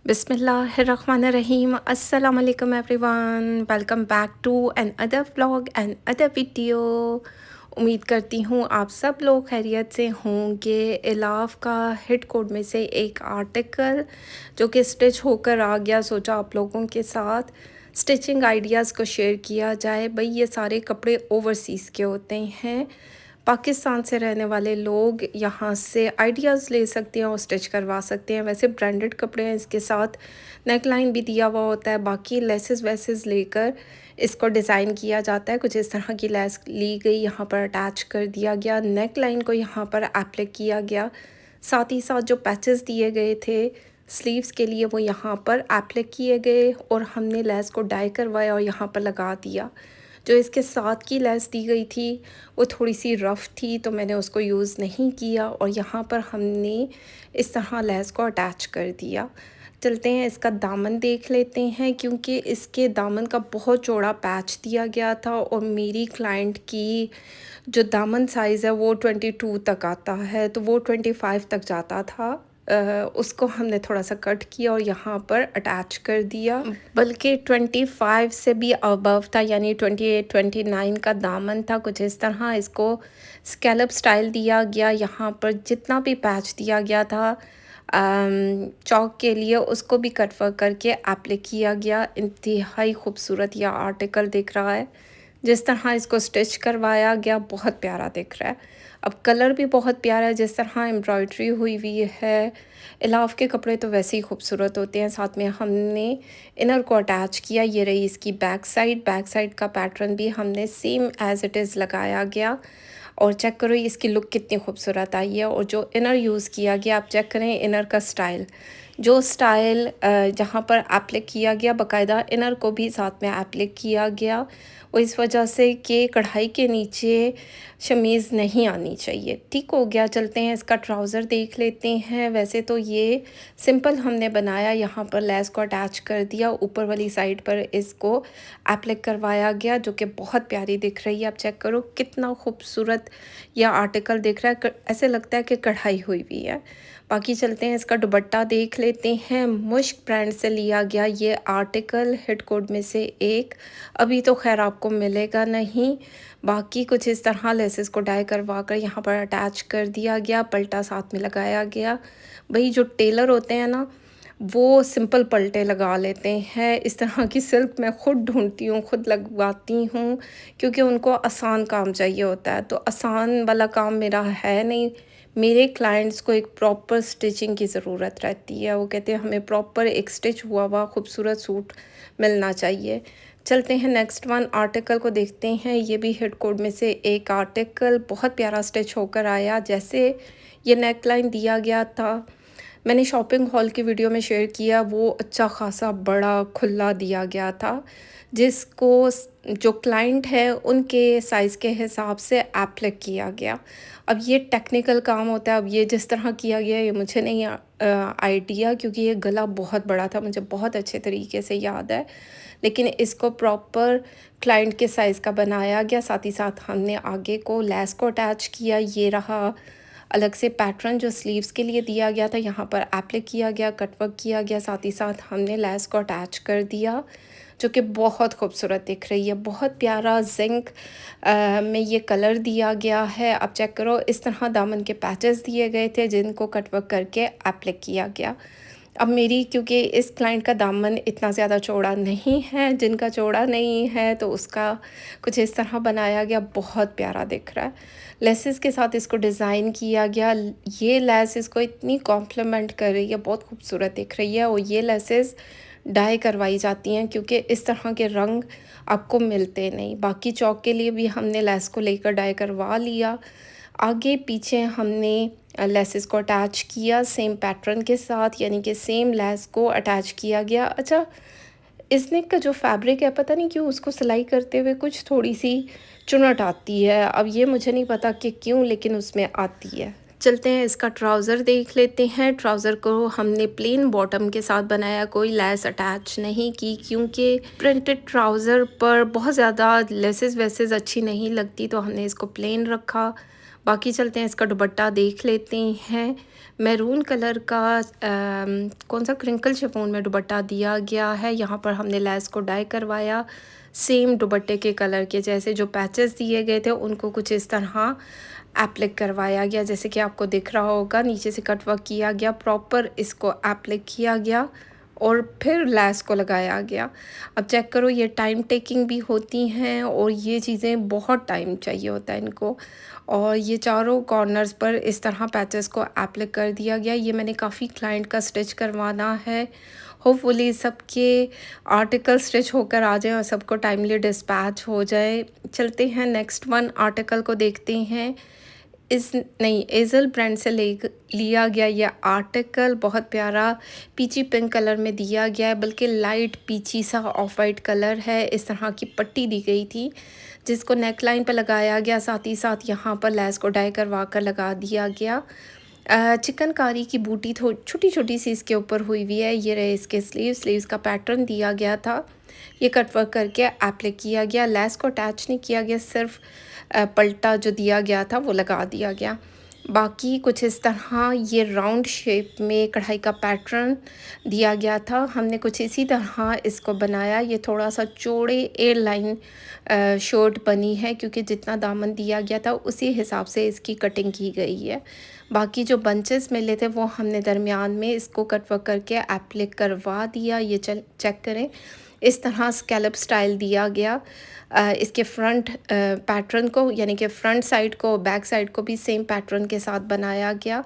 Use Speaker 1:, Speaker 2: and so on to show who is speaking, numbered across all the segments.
Speaker 1: बिस्मिल्लाहिर्रहमानिर्रहीम अस्सलाम वालेकुम everyone. Welcome back to another vlog and other video. उम्मीद करती हूँ आप सब लोग खैरियत से होंगे। इलाफ का हिट कोड में से एक आर्टिकल जो कि स्टिच होकर आ गया, सोचा आप लोगों के साथ स्टिचिंग आइडियाज़ को शेयर किया जाए। भाई ये सारे कपड़े ओवरसीज़ के होते हैं, पाकिस्तान से रहने वाले लोग यहाँ से आइडियाज़ ले सकते हैं और स्टिच करवा सकते हैं। वैसे ब्रांडेड कपड़े हैं, इसके साथ नेक लाइन भी दिया हुआ होता है, बाकी लेसेस वेसेस लेकर इसको डिज़ाइन किया जाता है। कुछ इस तरह की लेस ली गई, यहाँ पर अटैच कर दिया गया, नेक लाइन को यहाँ पर एप्लाई किया गया। साथ ही साथ जो पैचेस दिए गए थे स्लीव्स के लिए वो यहाँ पर एप्लाई किए गए और हमने लेस को डाई करवाया और यहाँ पर लगा दिया। जो इसके साथ की लेस दी गई थी वो थोड़ी सी रफ़ थी, तो मैंने उसको यूज़ नहीं किया और यहाँ पर हमने इस तरह लेस को अटैच कर दिया। चलते हैं इसका दामन देख लेते हैं, क्योंकि इसके दामन का बहुत चौड़ा पैच दिया गया था और मेरी क्लाइंट की जो दामन साइज़ है वो 22 तक आता है, तो वो 25 तक जाता था। उसको हमने थोड़ा-सा कट किया और यहाँ पर अटैच कर दिया। बल्कि 25 से भी अबव था, यानी 28-29 का दामन था। कुछ इस तरह इसको स्कैलप स्टाइल दिया गया। यहाँ पर जितना भी पैच दिया गया था चौक के लिए, उसको भी कट वर्क करके एप्लाई किया गया। इंतहाई खूबसूरत यह आर्टिकल दिख रहा है। जिस तरह इसको स्टिच करवाया गया बहुत प्यारा दिख रहा है। अब कलर भी बहुत प्यारा है, जिस तरह एम्ब्रॉयडरी हुई हुई है। इलाफ के कपड़े तो वैसे ही खूबसूरत होते हैं। साथ में हमने इनर को अटैच किया। ये रही इसकी बैक साइड का पैटर्न भी हमने सेम एज़ इट इज़ लगाया गया। और चेक करो इसकी लुक कितनी खूबसूरत आई है। और जो इनर यूज़ किया गया, आप चेक करें इनर का स्टाइल, जो स्टाइल जहाँ पर एप्लाई किया गया, बाकायदा इनर को भी साथ में एप्लाई किया गया। और इस वजह से कि कढ़ाई के नीचे शमीज़ नहीं आनी चाहिए। ठीक हो गया। चलते हैं इसका ट्राउज़र देख लेते हैं। वैसे तो ये सिंपल हमने बनाया, यहाँ पर लेस को अटैच कर दिया, ऊपर वाली साइड पर इसको एप्लाई करवाया गया, जो कि बहुत प्यारी दिख रही है। आप चेक करो कितना खूबसूरत यह आर्टिकल दिख रहा है, ऐसे लगता है कि कढ़ाई हुई हुई है। बाकी चलते हैं इसका दुपट्टा देख लेते हैं। मुश्क ब्रांड से लिया गया ये आर्टिकल, हिट कोड में से एक। अभी तो खैर आपको मिलेगा नहीं। बाकी कुछ इस तरह लेसेस को डाई करवा कर यहाँ पर अटैच कर दिया गया, पल्टा साथ में लगाया गया। भाई जो टेलर होते हैं ना, वो सिंपल पलटे लगा लेते हैं। इस तरह की सिल्क मैं ख़ुद ढूंढती हूँ, ख़ुद लगवाती हूँ, क्योंकि उनको आसान काम चाहिए होता है। तो आसान वाला काम मेरा है नहीं। मेरे क्लाइंट्स को एक प्रॉपर स्टिचिंग की ज़रूरत रहती है। वो कहते हैं हमें प्रॉपर एक स्टिच हुआ हुआ खूबसूरत सूट मिलना चाहिए। चलते हैं नेक्स्ट वन आर्टिकल को देखते हैं। ये भी हिट कोड में से एक आर्टिकल, बहुत प्यारा स्टिच होकर आया। जैसे ये नेक लाइन दिया गया था, मैंने शॉपिंग हॉल की वीडियो में शेयर किया, वो अच्छा खासा बड़ा खुला दिया गया था, जिसको जो क्लाइंट है उनके साइज़ के हिसाब से एप्लाई किया गया। अब ये टेक्निकल काम होता है। अब ये जिस तरह किया गया ये मुझे नहीं आइडिया, क्योंकि ये गला बहुत बड़ा था, मुझे बहुत अच्छे तरीके से याद है। लेकिन इसको प्रॉपर क्लाइंट के साइज़ का बनाया गया। साथ ही साथ हमने आगे को लेस को अटैच किया। ये रहा अलग से पैटर्न जो स्लीव्स के लिए दिया गया था, यहाँ पर एप्लाई किया गया, कटवर्क किया गया। साथ ही साथ हमने लेस को अटैच कर दिया, जो कि बहुत खूबसूरत दिख रही है। बहुत प्यारा जिंक में ये कलर दिया गया है। अब चेक करो इस तरह दामन के पैचेस दिए गए थे, जिनको कटवर्क करके एप्लाई किया गया। अब मेरी क्योंकि इस क्लाइंट का दामन इतना ज़्यादा चौड़ा नहीं है, जिनका चौड़ा नहीं है तो उसका कुछ इस तरह बनाया गया, बहुत प्यारा दिख रहा है। लेसेस के साथ इसको डिज़ाइन किया गया। ये लेस इसको इतनी कॉम्प्लीमेंट कर रही है, बहुत खूबसूरत दिख रही है। और ये लेसेस डाई करवाई जाती हैं, क्योंकि इस तरह के रंग आपको मिलते नहीं। बाकी चौक के लिए भी हमने लेस को लेकर डाई करवा लिया। आगे पीछे हमने लेसेस को अटैच किया सेम पैटर्न के साथ, यानी कि सेम लेस को अटैच किया गया। अच्छा, इस नेक का जो फैब्रिक है, पता नहीं क्यों उसको सिलाई करते हुए कुछ थोड़ी सी चुनट आती है। अब ये मुझे नहीं पता कि क्यों, लेकिन उसमें आती है। चलते हैं इसका ट्राउज़र देख लेते हैं। ट्राउज़र को हमने प्लेन बॉटम के साथ बनाया, कोई लेस अटैच नहीं की, क्योंकि प्रिंटेड ट्राउज़र पर बहुत ज़्यादा लेसेस वेसेस अच्छी नहीं लगती, तो हमने इसको प्लेन रखा। बाकी चलते हैं इसका दुपट्टा देख लेते हैं। मैरून कलर का कौन सा क्रिंकल शिफॉन में दुपट्टा दिया गया है। यहाँ पर हमने लेस को डाई करवाया सेम दुपट्टे के कलर के, जैसे जो पैचेस दिए गए थे उनको कुछ इस तरह एप्लिक करवाया गया, जैसे कि आपको दिख रहा होगा। नीचे से कट वर्क किया गया, प्रॉपर इसको एप्लिक किया गया और फिर लेस को लगाया गया। अब चेक करो, ये टाइम टेकिंग भी होती हैं और ये चीज़ें बहुत टाइम चाहिए होता है इनको। और ये चारों कॉर्नर्स पर इस तरह पैचेस को एप्लिक कर दिया गया। ये मैंने काफ़ी क्लाइंट का स्टिच करवाना है। होपफुली सबके आर्टिकल स्टिच होकर आ जाए और सबको टाइमली डिस्पैच हो जाए। चलते हैं नेक्स्ट वन आर्टिकल को देखते हैं। इस नहीं एज़ल ब्रांड से लिया गया ये आर्टिकल बहुत प्यारा पीची पिंक कलर में दिया गया है, बल्कि लाइट पीची सा ऑफ वाइट कलर है। इस तरह की पट्टी दी गई थी जिसको नेक लाइन पर लगाया गया, साथ ही साथ यहाँ पर लेस को डाई करवा कर लगा दिया गया। चिकनकारी की बूटी छोटी छोटी सी इसके ऊपर हुई हुई है। ये रहे इसके स्लीव्स का पैटर्न दिया गया था। ये कट वर्क करके एप्लिक किया गया, लेस को अटैच नहीं किया गया, सिर्फ पल्टा जो दिया गया था वो लगा दिया गया। बाकी कुछ इस तरह ये राउंड शेप में कढ़ाई का पैटर्न दिया गया था। हमने कुछ इसी तरह इसको बनाया। ये थोड़ा सा चौड़े एयर लाइन शर्ट बनी है, क्योंकि जितना दामन दिया गया था उसी हिसाब से इसकी कटिंग की गई है। बाकी जो बंचेस मिले थे वो हमने दरमियान में इसको कट वर्क करके एप्लिक करवा दिया। ये चेक करें, इस तरह स्कैलप स्टाइल दिया गया। इसके फ्रंट पैटर्न को, यानी कि फ्रंट साइड को बैक साइड को भी सेम पैटर्न के साथ बनाया गया।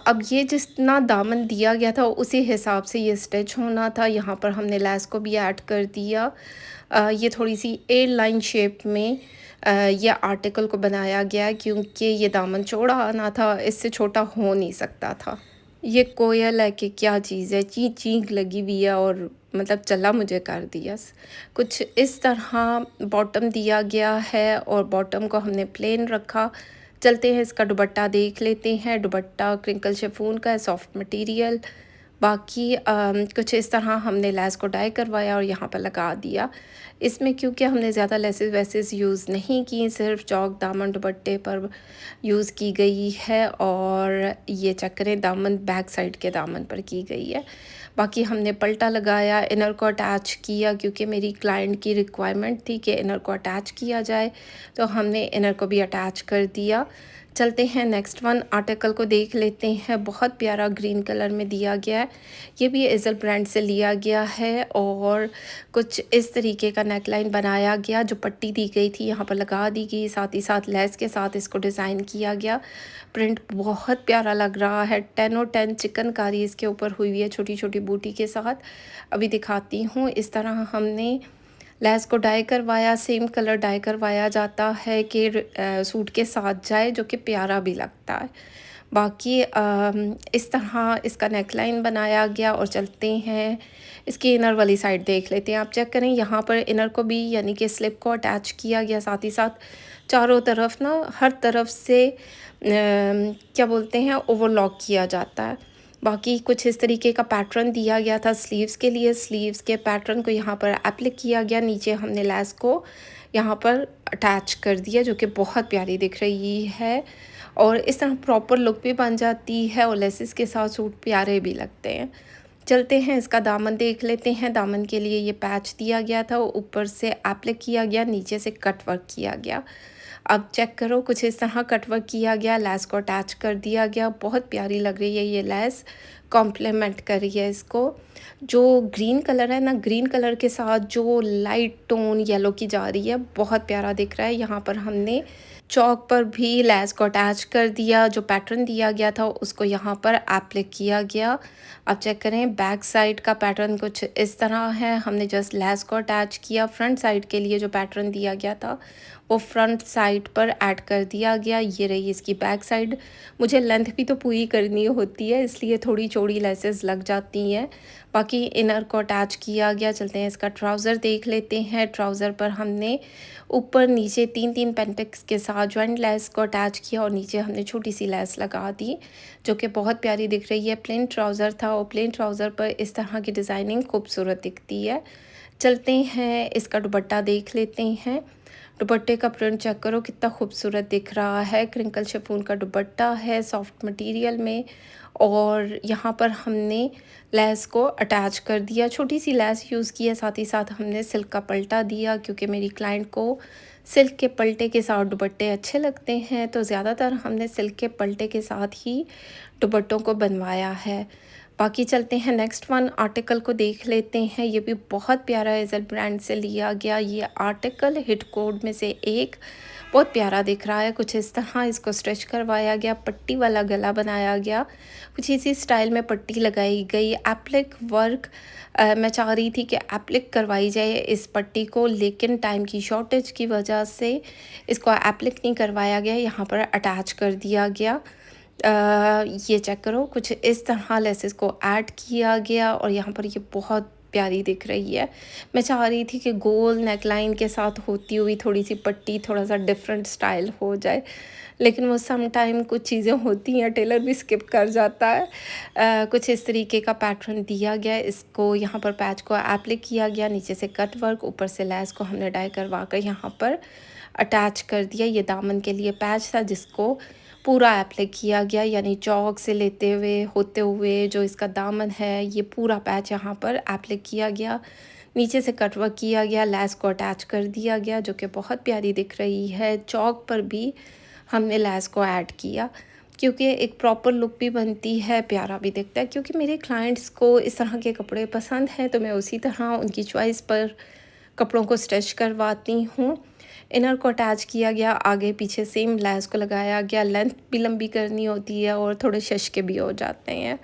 Speaker 1: अब ये जितना दामन दिया गया था उसी हिसाब से ये स्टिच होना था। यहाँ पर हमने लेस को भी ऐड कर दिया। ये थोड़ी सी एयर लाइन शेप में ये आर्टिकल को बनाया गया है, क्योंकि ये दामन चौड़ा आना था, इससे छोटा हो नहीं सकता था। ये कोयल है कि क्या चीज़ है, चीख चीख लगी हुई है और मतलब चला मुझे कर दिया। कुछ इस तरह बॉटम दिया गया है और बॉटम को हमने प्लेन रखा। चलते हैं इसका दुपट्टा देख लेते हैं। दुपट्टा क्रिंकल शिफॉन का है, सॉफ्ट मटेरियल। बाकी कुछ इस तरह हमने लेस को डाई करवाया और यहाँ पर लगा दिया। इसमें क्योंकि हमने ज़्यादा लेसेस वैसेस यूज़ नहीं की, सिर्फ चौक दामन दुपट्टे पर यूज़ की गई है और ये चक्करें दामन बैक साइड के दामन पर की गई है। बाकी हमने पल्टा लगाया, इनर को अटैच किया, क्योंकि मेरी क्लाइंट की रिक्वायरमेंट थी कि इनर को अटैच किया जाए, तो हमने इनर को भी अटैच कर दिया। चलते हैं नेक्स्ट वन आर्टिकल को देख लेते हैं। बहुत प्यारा ग्रीन कलर में दिया गया है। ये भी एज़ल ब्रांड से लिया गया है और कुछ इस तरीके का नेकलाइन बनाया गया। जो पट्टी दी गई थी यहाँ पर लगा दी गई, साथ ही साथ लेस के साथ इसको डिज़ाइन किया गया। प्रिंट बहुत प्यारा लग रहा है। 10 और 10 चिकनकारी इसके ऊपर हुई हुई है छोटी छोटी बूटी के साथ। अभी दिखाती हूँ। इस तरह हमने लेस को डाई करवाया, सेम कलर डाई करवाया जाता है कि सूट के साथ जाए, जो कि प्यारा भी लगता है। बाकी इस तरह इसका नेकलाइन बनाया गया और चलते हैं इसकी इनर वाली साइड देख लेते हैं। आप चेक करें, यहाँ पर इनर को भी यानी कि स्लिप को अटैच किया गया, साथ ही साथ चारों तरफ ना हर तरफ से क्या बोलते हैं ओवरलॉक किया जाता है। बाकी कुछ इस तरीके का पैटर्न दिया गया था स्लीव्स के लिए। स्लीव्स के पैटर्न को यहाँ पर एप्लिक किया गया। नीचे हमने लेस को यहाँ पर अटैच कर दिया, जो कि बहुत प्यारी दिख रही है और इस तरह प्रॉपर लुक भी बन जाती है और लेसेस के साथ सूट प्यारे भी लगते हैं। चलते हैं इसका दामन देख लेते हैं। दामन के लिए ये पैच दिया गया था, ऊपर से एप्लिक किया गया, नीचे से कट वर्क किया गया। अब चेक करो, कुछ इस तरह कट वर्क किया गया, लेस को अटैच कर दिया गया। बहुत प्यारी लग रही है ये लेस, कॉम्प्लीमेंट कर रही है इसको। जो ग्रीन कलर है ना, ग्रीन कलर के साथ जो लाइट टोन येलो की जा रही है, बहुत प्यारा दिख रहा है। यहाँ पर हमने चौक पर भी लेस को अटैच कर दिया। जो पैटर्न दिया गया था उसको यहाँ पर एप्लिक किया गया। अब चेक करें, बैक साइड का पैटर्न कुछ इस तरह है। हमने जस्ट लेस को अटैच किया। फ्रंट साइड के लिए जो पैटर्न दिया गया था वो फ्रंट साइड पर ऐड कर दिया गया। ये रही इसकी बैक साइड। मुझे लेंथ भी तो पूरी करनी होती है, इसलिए थोड़ी चौड़ी लेसेस लग जाती हैं। बाकी इनर को अटैच किया गया। चलते हैं इसका ट्राउज़र देख लेते हैं। ट्राउज़र पर हमने ऊपर नीचे 3-3 पेंटेक्स के साथ साथ जॉइंट लेस को अटैच किया और नीचे हमने छोटी सी लेस लगा दी, जो कि बहुत प्यारी दिख रही है। प्लेन ट्राउज़र था और प्लेन ट्राउज़र पर इस तरह की डिज़ाइनिंग खूबसूरत दिखती है। चलते हैं इसका दुपट्टा देख लेते हैं। दुपट्टे का प्रिंट चेक करो कितना खूबसूरत दिख रहा है। क्रिंकल शिफॉन का दुपट्टा है सॉफ्ट मटेरियल में, और यहाँ पर हमने लेस को अटैच कर दिया, छोटी सी लेस यूज़ की है। साथ ही साथ हमने सिल्क का पल्टा दिया, क्योंकि मेरी क्लाइंट को सिल्क के पल्टे के साथ दुपट्टे अच्छे लगते हैं, तो ज़्यादातर हमने सिल्क के पल्टे के साथ ही दुपट्टों को बनवाया है। बाकी चलते हैं नेक्स्ट वन आर्टिकल को देख लेते हैं। ये भी बहुत प्यारा एज़ल ब्रांड से लिया गया ये आर्टिकल, हिट कोड में से एक, बहुत प्यारा दिख रहा है। कुछ इस तरह इसको स्टिच करवाया गया, पट्टी वाला गला बनाया गया, कुछ इसी स्टाइल में पट्टी लगाई गई। एप्लिक वर्क मैं चाह रही थी कि एप्लिक करवाई जाए इस पट्टी को, लेकिन टाइम की शॉर्टेज की वजह से इसको एप्लिक नहीं करवाया गया, यहाँ पर अटैच कर दिया गया। ये चेक करो कुछ इस तरह लेसेस को ऐड किया गया और यहाँ पर ये बहुत प्यारी दिख रही है। मैं चाह रही थी कि गोल नेकलाइन के साथ होती हुई थोड़ी सी पट्टी थोड़ा सा डिफरेंट स्टाइल हो जाए, लेकिन वो सम टाइम कुछ चीज़ें होती हैं, टेलर भी स्किप कर जाता है। कुछ इस तरीके का पैटर्न दिया गया, इसको यहाँ पर पैच को एप्लिक किया गया, नीचे से कट वर्क, ऊपर से लेस को हमने डाई करवा कर यहाँ पर अटैच कर दिया। ये दामन के लिए पैच था जिसको पूरा एप्लाई किया गया, यानी चौक से लेते हुए होते हुए जो इसका दामन है ये पूरा पैच यहाँ पर एप्लाई किया गया। नीचे से कटवर्क किया गया, लेस को अटैच कर दिया गया, जो कि बहुत प्यारी दिख रही है। चौक पर भी हमने लेस को ऐड किया, क्योंकि एक प्रॉपर लुक भी बनती है, प्यारा भी दिखता है। क्योंकि मेरे क्लाइंट्स को इस तरह के कपड़े पसंद हैं, तो मैं उसी तरह उनकी चॉइस पर कपड़ों को स्टिच करवाती हूँ। इनर को अटैच किया गया, आगे पीछे सेम लेस को लगाया गया। लेंथ भी लंबी करनी होती है और थोड़े शशके भी हो जाते हैं।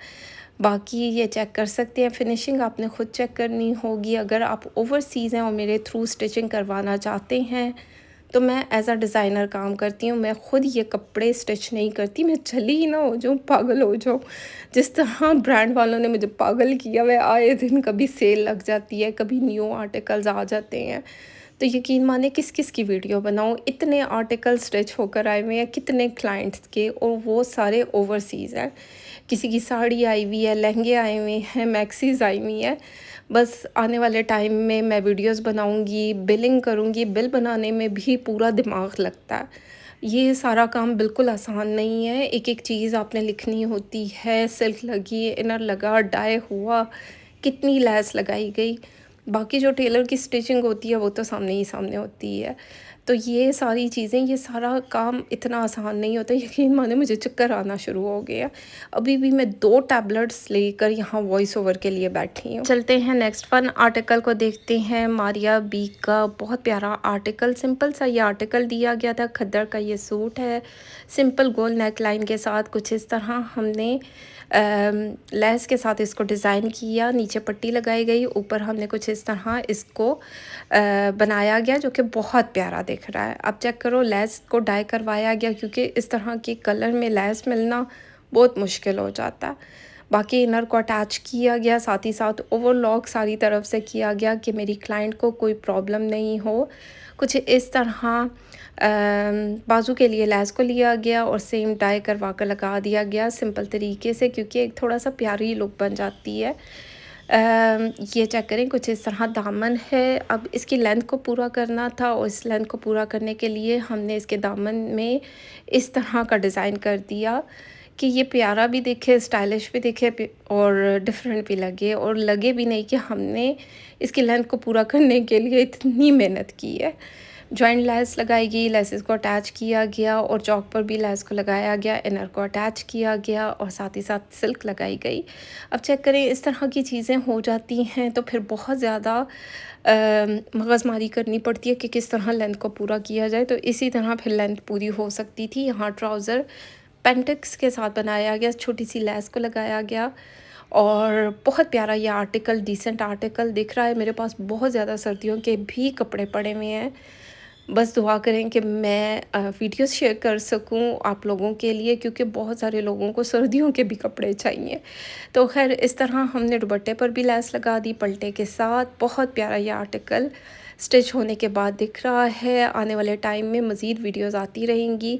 Speaker 1: बाकी ये चेक कर सकते हैं, फिनिशिंग आपने ख़ुद चेक करनी होगी। अगर आप ओवरसीज़ हैं और मेरे थ्रू स्टिचिंग करवाना चाहते हैं, तो मैं एज़ अ डिज़ाइनर काम करती हूँ। मैं ख़ुद ये कपड़े स्टिच नहीं करती, मैं चली ही ना हो जाऊँ, पागल हो जाऊँ। जिस तरह ब्रांड वालों ने मुझे पागल किया, वह आए दिन कभी सेल लग जाती है, कभी न्यू आर्टिकल्स आ जाते हैं, तो यकीन माने किस किस की वीडियो बनाऊँ। इतने आर्टिकल स्टिच होकर आए हुए हैं कितने क्लाइंट्स के, और वो सारे ओवरसीज़ हैं। किसी की साड़ी आई हुई है, लहंगे आए हुए हैं, मैक्सीज आई हुई हैं। बस आने वाले टाइम में मैं वीडियोस बनाऊंगी, बिलिंग करूंगी। बिल बनाने में भी पूरा दिमाग लगता है। ये सारा काम बिल्कुल आसान नहीं है। एक एक चीज़ आपने लिखनी होती है। सिल्क लगी, इनर लगा, डाई हुआ, कितनी लेस लगाई गई। बाकी जो टेलर की स्टिचिंग होती है वो तो सामने ही सामने होती है। तो ये सारी चीज़ें, ये सारा काम इतना आसान नहीं होता। यकीन माने मुझे चक्कर आना शुरू हो गया। अभी भी मैं 2 टैबलेट्स लेकर यहाँ वॉइस ओवर के लिए बैठी हूँ। चलते हैं नेक्स्ट वन आर्टिकल को देखते हैं। मारिया बी का बहुत प्यारा आर्टिकल, सिंपल सा ये आर्टिकल दिया गया था। खद्दर का ये सूट है, सिंपल गोल नेक लाइन के साथ कुछ इस तरह हमने लेस के साथ इसको डिज़ाइन किया। नीचे पट्टी लगाई गई, ऊपर हमने कुछ इस तरह इसको बनाया गया, जो कि बहुत प्यारा दिख रहा है। अब चेक करो, लेस को डाई करवाया गया, क्योंकि इस तरह की कलर में लेस मिलना बहुत मुश्किल हो जाता है। बाकी इनर को अटैच किया गया, साथ ही साथ ओवरलॉक सारी तरफ से किया गया कि मेरी क्लाइंट को कोई प्रॉब्लम नहीं हो। कुछ इस तरह बाजू के लिए लेस को लिया गया और सेम डाई करवा कर लगा दिया गया सिंपल तरीके से, क्योंकि एक थोड़ा सा प्यारी लुक बन जाती है। ये चेक करें, कुछ इस तरह दामन है। अब इसकी लेंथ को पूरा करना था, और इस लेंथ को पूरा करने के लिए हमने इसके दामन में इस तरह का डिज़ाइन कर दिया कि ये प्यारा भी दिखे, स्टाइलिश भी दिखे और डिफरेंट भी लगे, और लगे भी नहीं कि हमने इसकी लेंथ को पूरा करने के लिए इतनी मेहनत की है। जॉइंट लेस लगाई गई, लेसेस को अटैच किया गया, और चौक पर भी लेस को लगाया गया, इनर को अटैच किया गया, और साथ ही साथ सिल्क लगाई गई। अब चेक करें, इस तरह की चीज़ें हो जाती हैं तो फिर बहुत ज़्यादा मगज़मारी करनी पड़ती है कि किस तरह लेंथ को पूरा किया जाए। तो इसी तरह फिर लेंथ पूरी हो सकती थी। यहाँ ट्राउज़र पेंटेक्स के साथ बनाया गया, छोटी सी लेस को लगाया गया, और बहुत प्यारा ये आर्टिकल, डिसेंट आर्टिकल दिख रहा है। मेरे पास बहुत ज़्यादा सर्दियों के भी कपड़े पड़े हुए हैं। बस दुआ करें कि मैं वीडियोस शेयर कर सकूं आप लोगों के लिए, क्योंकि बहुत सारे लोगों को सर्दियों के भी कपड़े चाहिए। तो खैर इस तरह हमने दुपट्टे पर भी लेस लगा दी पल्टे के साथ। बहुत प्यारा ये आर्टिकल स्टिच होने के बाद दिख रहा है। आने वाले टाइम में मज़ीद वीडियोज़ आती रहेंगी।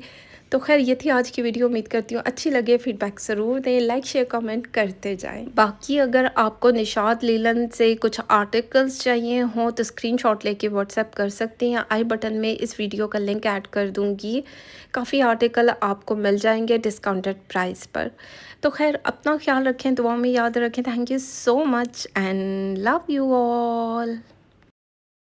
Speaker 1: तो खैर ये थी आज की वीडियो। उम्मीद करती हूँ अच्छी लगे। फीडबैक ज़रूर दें, लाइक शेयर कमेंट करते जाएं। बाकी अगर आपको निशात लीलन से कुछ आर्टिकल्स चाहिए हों तो स्क्रीनशॉट लेके व्हाट्सएप कर सकते हैं। आई बटन में इस वीडियो का लिंक ऐड कर दूँगी। काफ़ी आर्टिकल आपको मिल जाएंगे डिस्काउंटेड प्राइस पर। तो खैर अपना ख्याल रखें, दुआ में याद रखें। Thank you so much and love you all.